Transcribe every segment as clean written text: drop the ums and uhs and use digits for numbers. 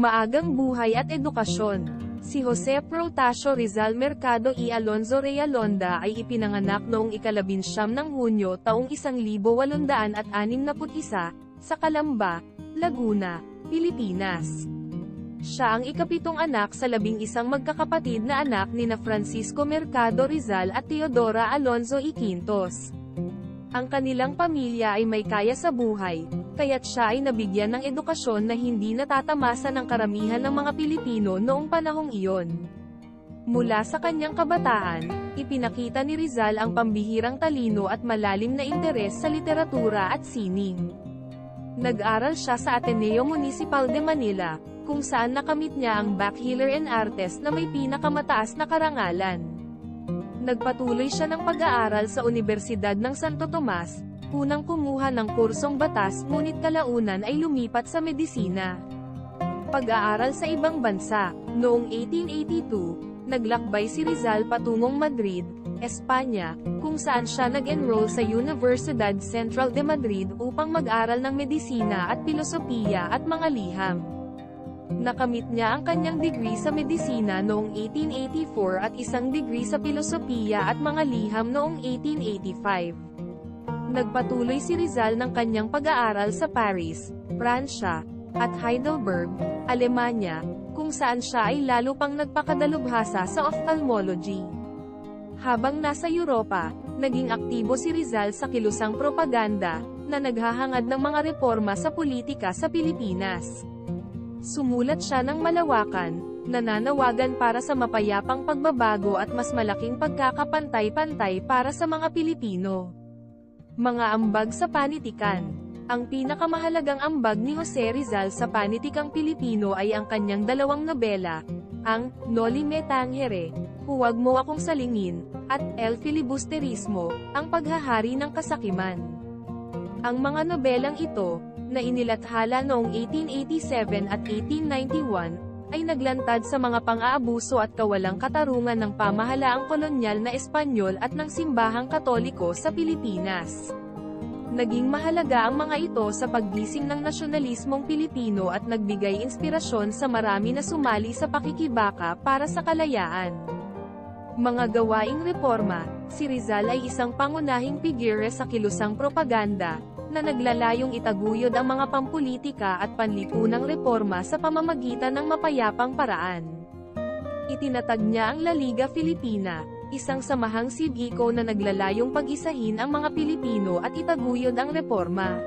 Maagang buhay at edukasyon. Si Jose Protasio Rizal Mercado y Alonzo Realonda ay ipinanganak noong ika-19 ng Hunyo taong 1861 sa Calamba, Laguna, Pilipinas. Siya ang ika-7 anak sa 11 magkakapatid na anak nina Francisco Mercado Rizal at Teodora Alonzo y Quintos. Ang kanilang pamilya ay may kaya sa buhay, kaya't siya ay nabigyan ng edukasyon na hindi natatamasa ng karamihan ng mga Pilipino noong panahong iyon. Mula sa kanyang kabataan, ipinakita ni Rizal ang pambihirang talino at malalim na interes sa literatura at sining. Nag-aral siya sa Ateneo Municipal de Manila, kung saan nakamit niya ang Bachelor in Artes na may pinakamataas na karangalan. Nagpatuloy siya ng pag-aaral sa Universidad ng Santo Tomas, unang kumuha ng kursong batas ngunit kalaunan ay lumipat sa medisina. Pag-aaral sa ibang bansa. Noong 1882, naglakbay si Rizal patungong Madrid, Espanya, kung saan siya nag-enroll sa Universidad Central de Madrid upang mag-aral ng medisina at pilosopiya at mga liham. Nakamit niya ang kanyang degree sa medisina noong 1884 at isang degree sa pilosopiya at mga liham noong 1885. Nagpatuloy si Rizal ng kanyang pag-aaral sa Paris, Pransya, at Heidelberg, Alemanya, kung saan siya ay lalo pang nagpakadalubhasa sa ophthalmology. Habang nasa Europa, naging aktibo si Rizal sa kilusang propaganda, na naghahangad ng mga reforma sa politika sa Pilipinas. Sumulat siya ng malawakan, nananawagan para sa mapayapang pagbabago at mas malaking pagkakapantay-pantay para sa mga Pilipino. Mga ambag sa panitikan. Ang pinakamahalagang ambag ni Jose Rizal sa panitikang Pilipino ay ang kanyang dalawang nobela, ang Noli Me Tangere, Huwag Mo Akong Salingin, at El Filibusterismo, ang paghahari ng kasakiman. Ang mga nobelang ito, na inilathala noong 1887 at 1891, ay naglantad sa mga pang-aabuso at kawalang katarungan ng pamahalaang kolonyal na Espanyol at ng simbahang Katoliko sa Pilipinas. Naging mahalaga ang mga ito sa paggising ng nasyonalismong Pilipino at nagbigay inspirasyon sa marami na sumali sa pakikibaka para sa kalayaan. Mga gawaing reforma. Si Rizal ay isang pangunahing figure sa kilusang propaganda, na naglalayong itaguyod ang mga pampulitika at panlipunang reforma sa pamamagitan ng mapayapang paraan. Itinatag niya ang La Liga Filipina, isang samahang sibiko na naglalayong pag-isahin ang mga Pilipino at itaguyod ang reforma.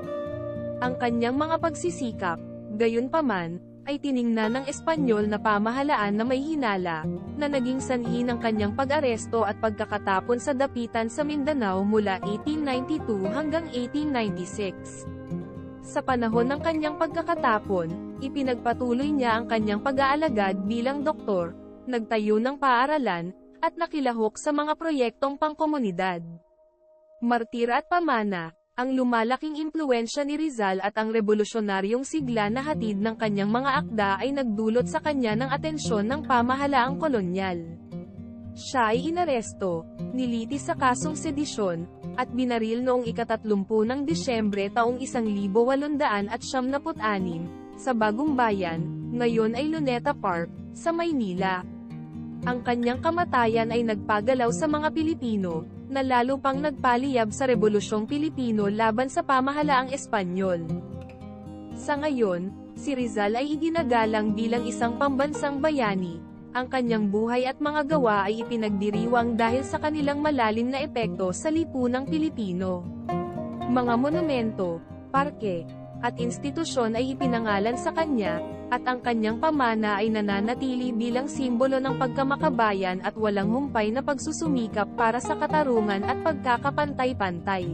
Ang kanyang mga pagsisikap, gayunpaman, ay tiningnan ng Espanyol na pamahalaan na may hinala, na naging sanhi ng kanyang pag-aresto at pagkakatapon sa dapitan sa Mindanao mula 1892 hanggang 1896. Sa panahon ng kanyang pagkakatapon, ipinagpatuloy niya ang kanyang pag-aalagad bilang doktor, nagtayo ng paaralan, at nakilahok sa mga proyektong pangkomunidad. Martir at pamana. Ang lumalaking impluwensya ni Rizal at ang revolusyonaryong sigla na hatid ng kanyang mga akda ay nagdulot sa kanya ng atensyon ng pamahalaang kolonyal. Siya ay inaresto, nilitis sa kasong sedisyon, at binaril noong ika-30 ng Disyembre taong 1876, sa Bagong Bayan, ngayon ay Luneta Park, sa Maynila. Ang kanyang kamatayan ay nagpagalaw sa mga Pilipino, na lalo pang nagpaliyab sa Rebolusyong Pilipino laban sa pamahalaang Espanyol. Sa ngayon, si Rizal ay iginagalang bilang isang pambansang bayani. Ang kanyang buhay at mga gawa ay ipinagdiriwang dahil sa kanilang malalim na epekto sa lipunang Pilipino. Mga monumento, parke, at institusyon ay ipinangalan sa kanya, at ang kanyang pamana ay nananatili bilang simbolo ng pagkamakabayan at walang humpay na pagsusumikap para sa katarungan at pagkakapantay-pantay.